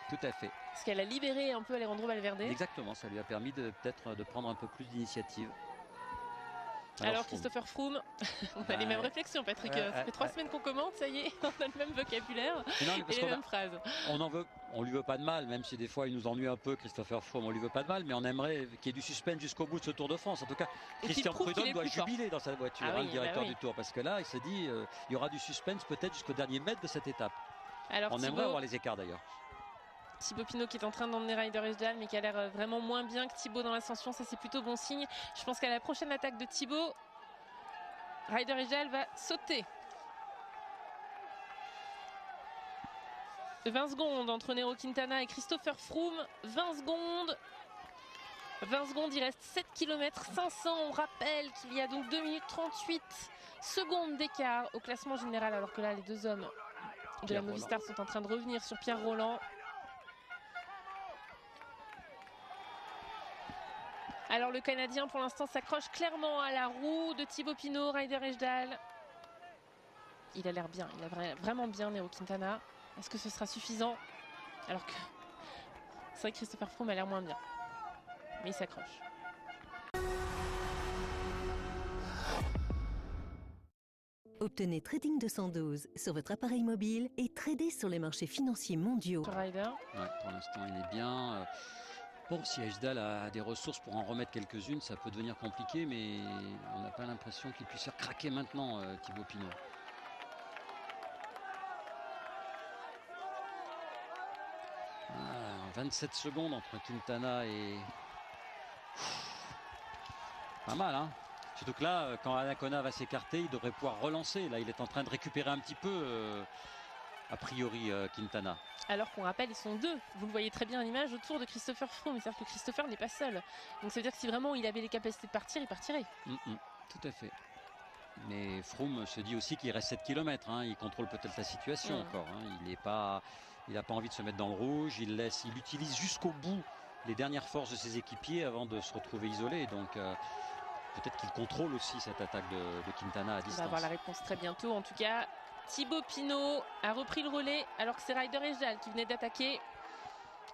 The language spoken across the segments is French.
Tout à fait. Parce qu'elle a libéré un peu Alejandro Valverde. Exactement, ça lui a permis peut-être de prendre un peu plus d'initiative. Alors Christopher Froome, on a les mêmes réflexions, Patrick. Ça fait 3 semaines qu'on commente, ça y est, on a le même vocabulaire et les mêmes phrases. On lui veut pas de mal, même si des fois il nous ennuie un peu, Christopher Froome, on lui veut pas de mal, mais on aimerait qu'il y ait du suspense jusqu'au bout de ce Tour de France. En tout cas, Christian Prudhomme doit jubiler dans sa voiture, le directeur du Tour, parce que là, il s'est dit, il y aura du suspense peut-être jusqu'au dernier mètre de cette étape. Alors, on aimerait avoir les écarts d'ailleurs. Thibaut Pinot qui est en train d'emmener Ryder Hesjedal, mais qui a l'air vraiment moins bien que Thibaut dans l'ascension, ça c'est plutôt bon signe. Je pense qu'à la prochaine attaque de Thibaut, Ryder Hesjedal va sauter. 20 secondes entre Nairo Quintana et Christopher Froome. 20 secondes. 20 secondes, il reste 7 km 500. On rappelle qu'il y a donc 2 minutes 38 secondes d'écart au classement général, alors que là, les deux hommes de la Movistar sont en train de revenir sur Pierre Rolland. Alors le Canadien pour l'instant s'accroche clairement à la roue de Thibaut Pinot, Ryder Hesjedal. Il a l'air bien, il a vraiment bien Nairo Quintana. Est-ce que ce sera suffisant? Alors que c'est vrai que Christopher Froome a l'air moins bien. Mais il s'accroche. Obtenez Trading 212 sur votre appareil mobile et tradez sur les marchés financiers mondiaux. Ryder. Ouais, pour l'instant il est bien. Bon, si Hesjedal a des ressources pour en remettre quelques-unes, ça peut devenir compliqué, mais on n'a pas l'impression qu'il puisse faire craquer maintenant Thibaut Pinot. Ah, 27 secondes entre Quintana et... Pas mal, hein. Surtout que là, quand Anacona va s'écarter, il devrait pouvoir relancer. Là, il est en train de récupérer un petit peu, a priori, Quintana. Alors qu'on rappelle, ils sont deux. Vous le voyez très bien à l'image autour de Christopher Froome. C'est-à-dire que Christopher n'est pas seul. Donc ça veut dire que si vraiment il avait les capacités de partir, il partirait. Tout à fait. Mais Froome se dit aussi qu'il reste 7 km. Hein. Il contrôle peut-être la situation encore. Hein. Il n'a pas envie de se mettre dans le rouge. Il utilise jusqu'au bout les dernières forces de ses équipiers avant de se retrouver isolé. Donc peut-être qu'il contrôle aussi cette attaque de Quintana à distance. On va avoir la réponse très bientôt. En tout cas, Thibaut Pinot a repris le relais alors que c'est Ryder Hesjedal qui venait d'attaquer.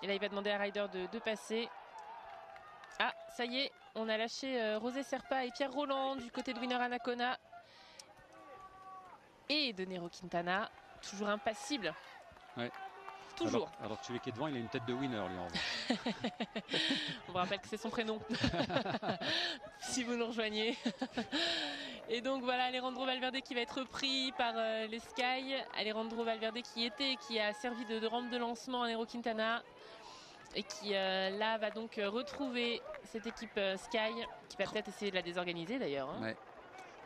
Et là, il va demander à Ryder de passer. Ah, ça y est, on a lâché José Serpa et Pierre Rolland du côté de Winner Anacona. Et de Nairo Quintana, toujours impassible. Ouais. Toujours. Alors que celui qui est devant, il a une tête de winner, lui, en revanche. On vous rappelle que c'est son prénom. Si vous nous rejoignez. Et donc voilà, Alejandro Valverde qui va être repris par les Sky. Alejandro Valverde qui a servi de rampe de lancement à Nairo Quintana. Et qui là va donc retrouver cette équipe Sky qui va peut-être essayer de la désorganiser d'ailleurs. Hein. Ouais.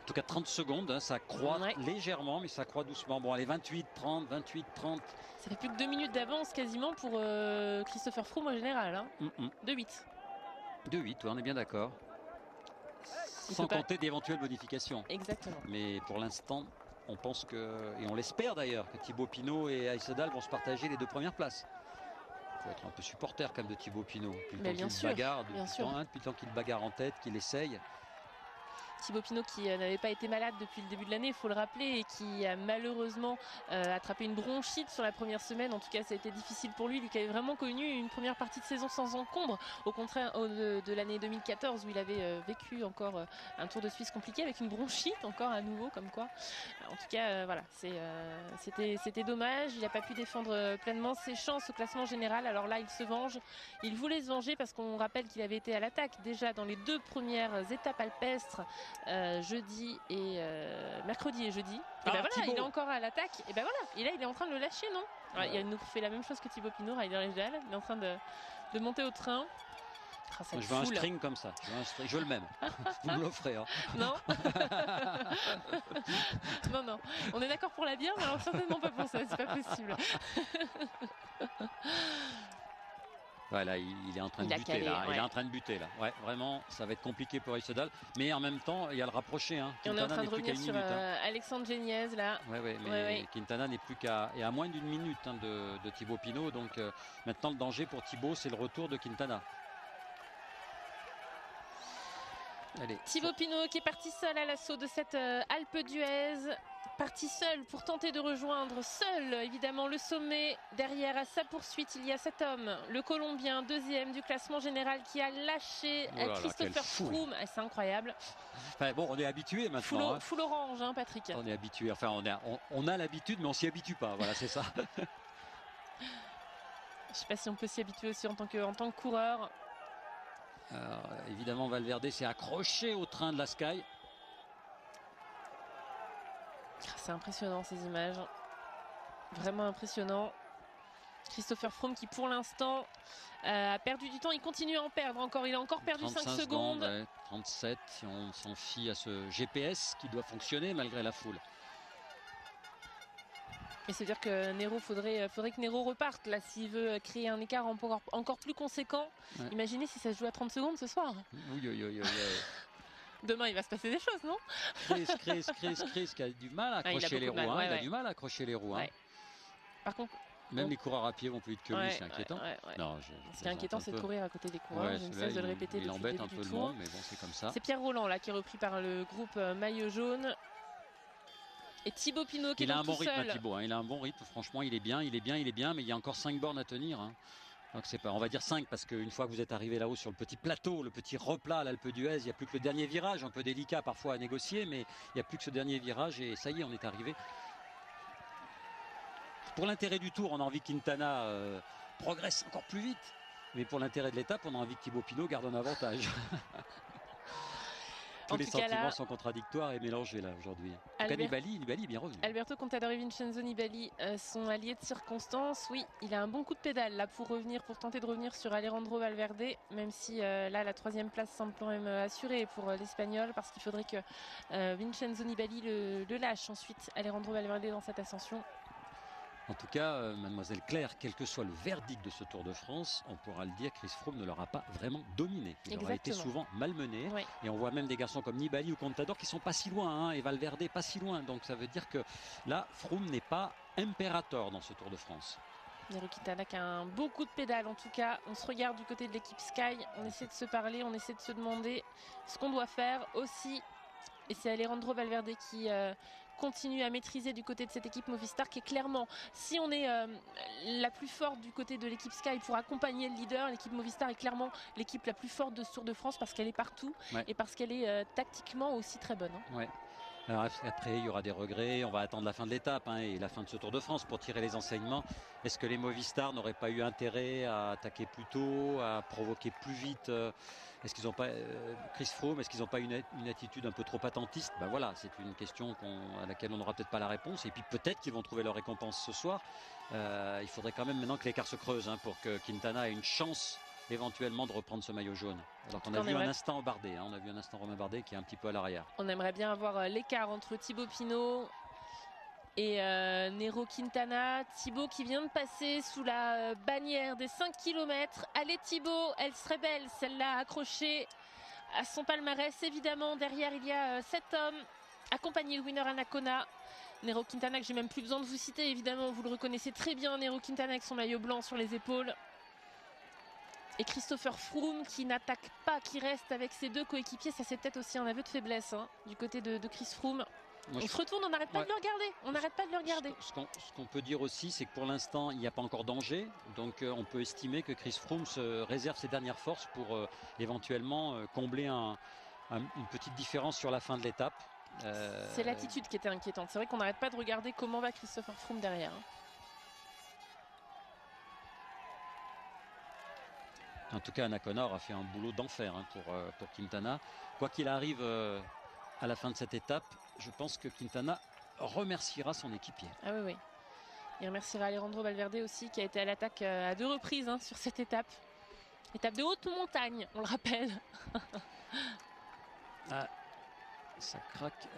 En tout cas 30 secondes, hein, ça croît légèrement, mais ça croît doucement. Bon allez, 28, 30, 28, 30. Ça fait plus que 2 minutes d'avance quasiment pour Christopher Froome en général. Hein. 2-8. 2-8, on est bien d'accord. Sans compter d'éventuelles modifications. Exactement. Mais pour l'instant, on pense que, et on l'espère d'ailleurs, que Thibaut Pinot et Hesjedal vont se partager les 2 premières places. Il faut être un peu supporter quand même de Thibaut Pinot. Depuis le temps qu'il bagarre en tête, qu'il essaye. Thibaut Pinot qui n'avait pas été malade depuis le début de l'année, il faut le rappeler, et qui a malheureusement attrapé une bronchite sur la première semaine. En tout cas, ça a été difficile pour lui. Lui qui avait vraiment connu une première partie de saison sans encombre, au contraire de l'année 2014 où il avait vécu encore un Tour de Suisse compliqué avec une bronchite encore à nouveau, comme quoi. En tout cas, voilà, c'était dommage. Il n'a pas pu défendre pleinement ses chances au classement général. Alors là, il se venge. Il voulait se venger parce qu'on rappelle qu'il avait été à l'attaque déjà dans les 2 premières étapes alpestres. Jeudi et mercredi et jeudi. Et ben voilà, il est encore à l'attaque. Et ben voilà, et là il est en train de le lâcher, non? Il nous fait la même chose que Thibaut Pinot, Ryder Hesjedal. Il est en train de monter au train. Je veux un string comme ça. Je veux le même. Vous me l'offrez. Hein. Non. non. On est d'accord pour la bière, mais alors certainement pas pour ça. C'est pas possible. Voilà, il est en train de buter là. Il est en train de buter là. Ouais, vraiment, ça va être compliqué pour Hesjedal. Mais en même temps, il y a le rapproché. Hein. Et on est en train de revenir sur Alexandre Géniez là. Mais Quintana n'est plus qu'à moins d'une minute de Thibaut Pinot. Donc maintenant, le danger pour Thibaut, c'est le retour de Quintana. Allez. Thibaut Pinot qui est parti seul à l'assaut de cette Alpe d'Huez. Parti seul pour tenter de rejoindre seul évidemment le sommet. Derrière à sa poursuite il y a cet homme, le Colombien, deuxième du classement général, qui a lâché Christopher Froome. C'est incroyable. Enfin, bon, on est habitué maintenant. Full orange, hein, Patrick. On est habitué. Enfin, on a l'habitude, mais on s'y habitue pas. Voilà, c'est ça. Je sais pas si on peut s'y habituer aussi en tant que coureur. Alors, évidemment, Valverde s'est accroché au train de la Sky. C'est impressionnant ces images. Vraiment impressionnant. Christopher Froome qui pour l'instant a perdu du temps. Il continue à en perdre encore. Il a encore perdu 5 secondes. Ouais, 37 si on s'en fie à ce GPS qui doit fonctionner malgré la foule. Et c'est-à-dire que Nero, faudrait que Nero reparte là s'il veut créer un écart encore plus conséquent. Ouais. Imaginez si ça se joue à 30 secondes ce soir. Oui. Demain, il va se passer des choses, non? Chris qui a du mal à accrocher les roues. Il a du mal à accrocher les roues. Ouais. Par contre, même les coureurs à pied vont plus vite que lui, c'est inquiétant. Non, ce qui est inquiétant, c'est de courir à côté des coureurs. Je ne cesse de le répéter depuis le début du tour. Monde, mais bon, c'est comme ça. C'est Pierre Rolland là qui est repris par le groupe maillot jaune. Et Thibaut Pinot qui est un bon rythme, Thibaut, hein. Il a un bon rythme, franchement, il est bien, mais il y a encore 5 bornes à tenir. Hein. Donc c'est pas, on va dire 5 parce qu'une fois que vous êtes arrivé là-haut sur le petit plateau, le petit replat à l'Alpe d'Huez, il n'y a plus que le dernier virage, un peu délicat parfois à négocier, mais il n'y a plus que ce dernier virage et ça y est, on est arrivé. Pour l'intérêt du tour, on a envie que Quintana progresse encore plus vite, mais pour l'intérêt de l'étape, on a envie que Thibaut Pinot garde un avantage. Tous les sentiments sont contradictoires et mélangés là aujourd'hui. Nibali est bien revenu. Alberto Contador et Vincenzo Nibali sont alliés de circonstance. Oui, il a un bon coup de pédale là pour tenter de revenir sur Alejandro Valverde, même si là la 3e place semble quand même assurée pour l'Espagnol, parce qu'il faudrait que Vincenzo Nibali le lâche ensuite Alejandro Valverde dans cette ascension. En tout cas, mademoiselle Claire, quel que soit le verdict de ce Tour de France, on pourra le dire, Chris Froome ne l'aura pas vraiment dominé. Il aura été souvent malmené. Oui. Et on voit même des garçons comme Nibali ou Contador qui sont pas si loin, hein, et Valverde pas si loin. Donc ça veut dire que là, Froome n'est pas impérator dans ce Tour de France. Nairo Quintana qui a un beau coup de pédale en tout cas. On se regarde du côté de l'équipe Sky, on essaie de se parler, on essaie de se demander ce qu'on doit faire aussi. Et c'est Alejandro Valverde qui continue à maîtriser du côté de cette équipe Movistar, qui est clairement, si on est la plus forte du côté de l'équipe Sky pour accompagner le leader, l'équipe Movistar est clairement l'équipe la plus forte de ce Tour de France parce qu'elle est partout et parce qu'elle est tactiquement aussi très bonne. Hein. Ouais. Alors après, il y aura des regrets. On va attendre la fin de l'étape et la fin de ce Tour de France pour tirer les enseignements. Est-ce que les Movistar n'auraient pas eu intérêt à attaquer plus tôt, à provoquer plus vite Est-ce qu'ils n'ont pas Chris Froome, est-ce qu'ils n'ont pas une attitude un peu trop attentiste? Ben voilà, c'est une question à laquelle on n'aura peut-être pas la réponse. Et puis peut-être qu'ils vont trouver leur récompense ce soir. Il faudrait quand même maintenant que l'écart se creuse pour que Quintana ait une chance éventuellement de reprendre ce maillot jaune. Alors qu'on a vu un instant Bardet, on a vu un instant Romain Bardet qui est un petit peu à l'arrière. On aimerait bien avoir l'écart entre Thibaut Pinot et Nairo Quintana. Thibaut qui vient de passer sous la bannière des 5 km. Allez Thibaut, elle serait belle celle-là, accrochée à son palmarès évidemment. Derrière il y a cet homme accompagné de Winner Anacona. Nairo Quintana que j'ai même plus besoin de vous citer évidemment, vous le reconnaissez très bien, Nairo Quintana avec son maillot blanc sur les épaules. Et Christopher Froome qui n'attaque pas, qui reste avec ses 2 coéquipiers. Ça c'est peut-être aussi un aveu de faiblesse du côté de Chris Froome. On se retourne, on n'arrête pas de le regarder. On n'arrête pas de le regarder. Ce qu'on peut dire aussi, c'est que pour l'instant, il n'y a pas encore danger. Donc on peut estimer que Chris Froome se réserve ses dernières forces pour éventuellement combler une petite différence sur la fin de l'étape. C'est l'attitude qui était inquiétante. C'est vrai qu'on n'arrête pas de regarder comment va Christopher Froome derrière. En tout cas, Anacona aura fait un boulot d'enfer pour Quintana. Quoi qu'il arrive à la fin de cette étape, je pense que Quintana remerciera son équipier. Ah oui. Il remerciera Alejandro Valverde aussi, qui a été à l'attaque à 2 reprises sur cette étape. Étape de haute montagne, on le rappelle. Ça craque.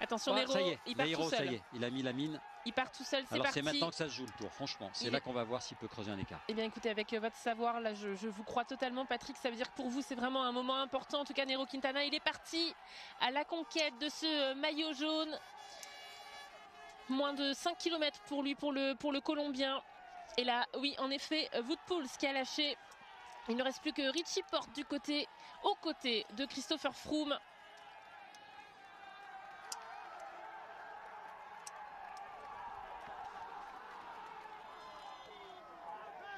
Attention, Nairo, il part tout seul. Ça y est, il a mis la mine. Il part tout seul, c'est alors parti. C'est maintenant que ça se joue le tour, franchement. C'est là qu'on va voir s'il peut creuser un écart. Eh bien écoutez, avec votre savoir, là je vous crois totalement Patrick, ça veut dire que pour vous c'est vraiment un moment important. En tout cas Nairo Quintana, il est parti à la conquête de ce maillot jaune. Moins de 5 km pour lui, pour le Colombien. Et là, oui, en effet, Wout Poels qui a lâché Il ne reste plus que Richie Porte aux côtés de Christopher Froome.